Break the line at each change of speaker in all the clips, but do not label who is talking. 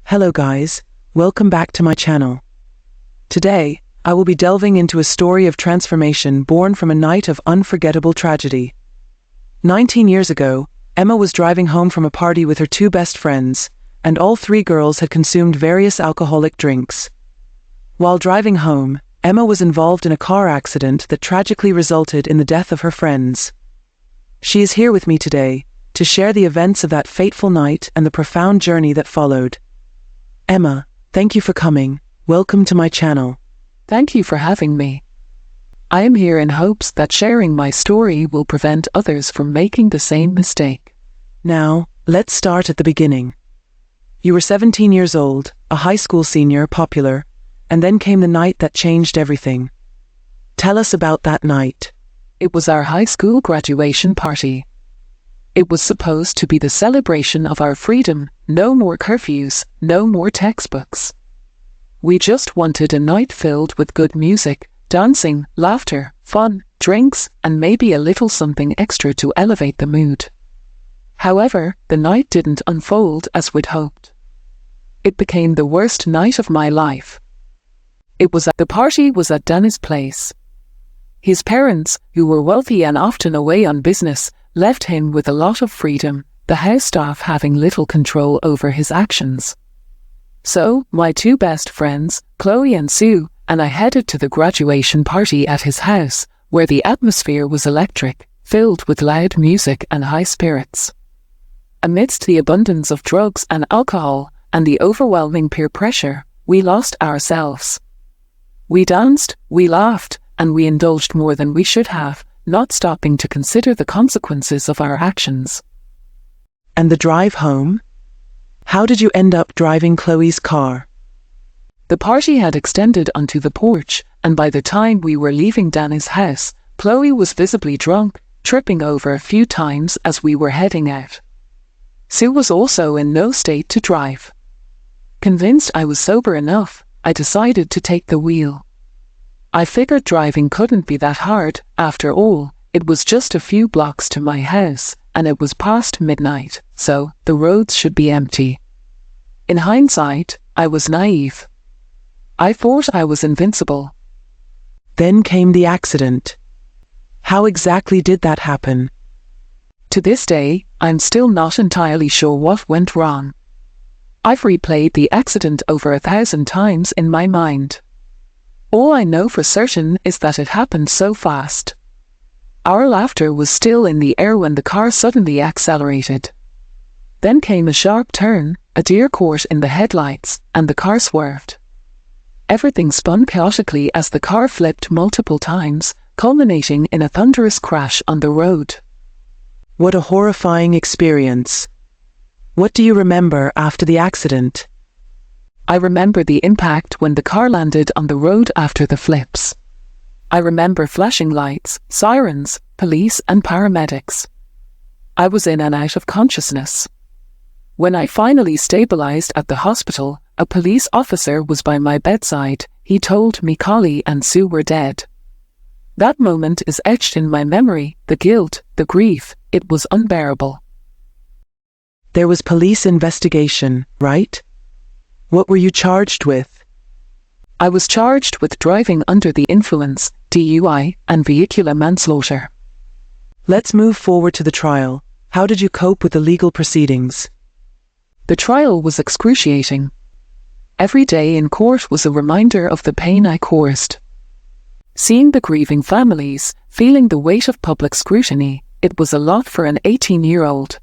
Hello guys, welcome back to my channel. Today, I will be delving into a story of transformation born from a night of unforgettable tragedy. 19 years ago, Emma was driving home from a party with her two best friends, and all three girls had consumed various alcoholic drinks. While driving home, Emma was involved in a car accident that tragically resulted in the death of her friends. She is here with me today to share the events of that fateful night and the profound journey that followed. Emma, thank you for coming. Welcome to my channel.
Thank you for having me. I am here in hopes that sharing my story will prevent others from making the same mistake.
Now, let's start at the beginning. You were 17 years old, a high school senior, popular, and then came the night that changed everything. Tell us about that night.
It was our high school graduation party. It was supposed to be the celebration of our freedom, no more curfews, no more textbooks. We just wanted a night filled with good music, dancing, laughter, fun, drinks, and maybe a little something extra to elevate the mood. However, the night didn't unfold as we'd hoped. It became the worst night of my life. The party was at Danny's place. His parents, who were wealthy and often away on business, left him with a lot of freedom, the house staff having little control over his actions. So, my two best friends, Chloe and Sue, and I headed to the graduation party at his house, where the atmosphere was electric, filled with loud music and high spirits. Amidst the abundance of drugs and alcohol, and the overwhelming peer pressure, we lost ourselves. We danced, we laughed, and we indulged more than we should have, not stopping to consider the consequences of our actions.
And the drive home? How did you end up driving Chloe's car?
The party had extended onto the porch, and by the time we were leaving Danny's house, Chloe was visibly drunk, tripping over a few times as we were heading out. Sue was also in no state to drive. Convinced I was sober enough, I decided to take the wheel. I figured driving couldn't be that hard, after all, it was just a few blocks to my house, and it was past midnight, so the roads should be empty. In hindsight, I was naive. I thought I was invincible.
Then came the accident. How exactly did that happen?
To this day, I'm still not entirely sure what went wrong. I've replayed the accident over 1,000 times in my mind. All I know for certain is that it happened so fast. Our laughter was still in the air when the car suddenly accelerated. Then came a sharp turn, a deer caught in the headlights, and the car swerved. Everything spun chaotically as the car flipped multiple times, culminating in a thunderous crash on the road.
What a horrifying experience. What do you remember after the accident?
I remember the impact when the car landed on the road after the flips. I remember flashing lights, sirens, police and paramedics. I was in and out of consciousness. When I finally stabilized at the hospital, a police officer was by my bedside. He told me Chloe and Sue were dead. That moment is etched in my memory, the guilt, the grief, it was unbearable.
There was police investigation, right? What were you charged with?
I was charged with driving under the influence, DUI, and vehicular manslaughter.
Let's move forward to the trial. How did you cope with the legal proceedings?
The trial was excruciating. Every day in court was a reminder of the pain I caused. Seeing the grieving families, feeling the weight of public scrutiny, it was a lot for an 18-year-old.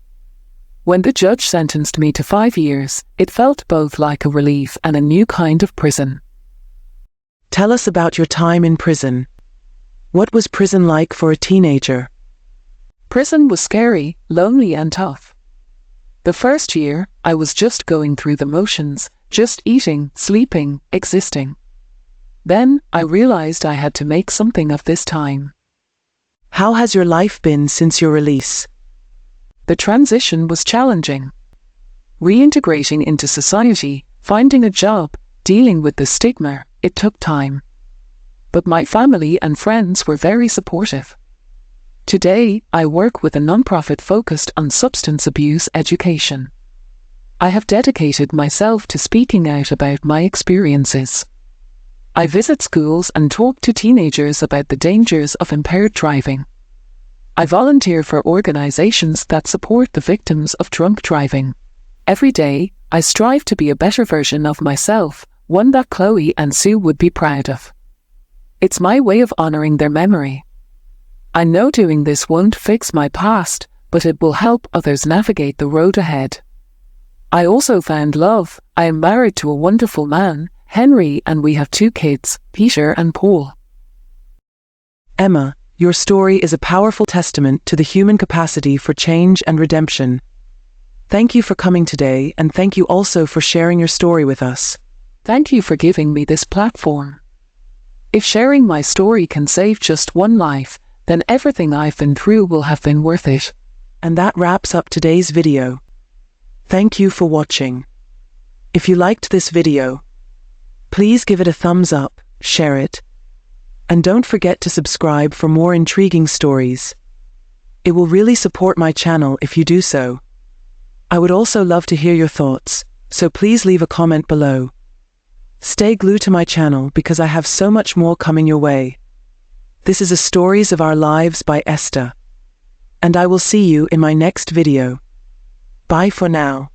When the judge sentenced me to 5 years, it felt both like a relief and a new kind of prison.
Tell us about your time in prison. What was prison like for a teenager?
Prison was scary, lonely and tough. The first year, I was just going through the motions, just eating, sleeping, existing. Then, I realized I had to make something of this time.
How has your life been since your release?
The transition was challenging. Reintegrating into society, finding a job, dealing with the stigma, it took time. But my family and friends were very supportive. Today, I work with a nonprofit focused on substance abuse education. I have dedicated myself to speaking out about my experiences. I visit schools and talk to teenagers about the dangers of impaired driving. I volunteer for organizations that support the victims of drunk driving. Every day, I strive to be a better version of myself, one that Chloe and Sue would be proud of. It's my way of honoring their memory. I know doing this won't fix my past, but it will help others navigate the road ahead. I also found love. I am married to a wonderful man, Henry, and we have 2 kids, Peter and Paul.
Emma, your story is a powerful testament to the human capacity for change and redemption. Thank you for coming today, and thank you also for sharing your story with us.
Thank you for giving me this platform. If sharing my story can save just one life, then everything I've been through will have been worth it.
And that wraps up today's video. Thank you for watching. If you liked this video, please give it a thumbs up, share it, and don't forget to subscribe for more intriguing stories. It will really support my channel if you do so. I would also love to hear your thoughts, so please leave a comment below. Stay glued to my channel because I have so much more coming your way. This is a Stories of Our Lives by Esther. And I will see you in my next video. Bye for now.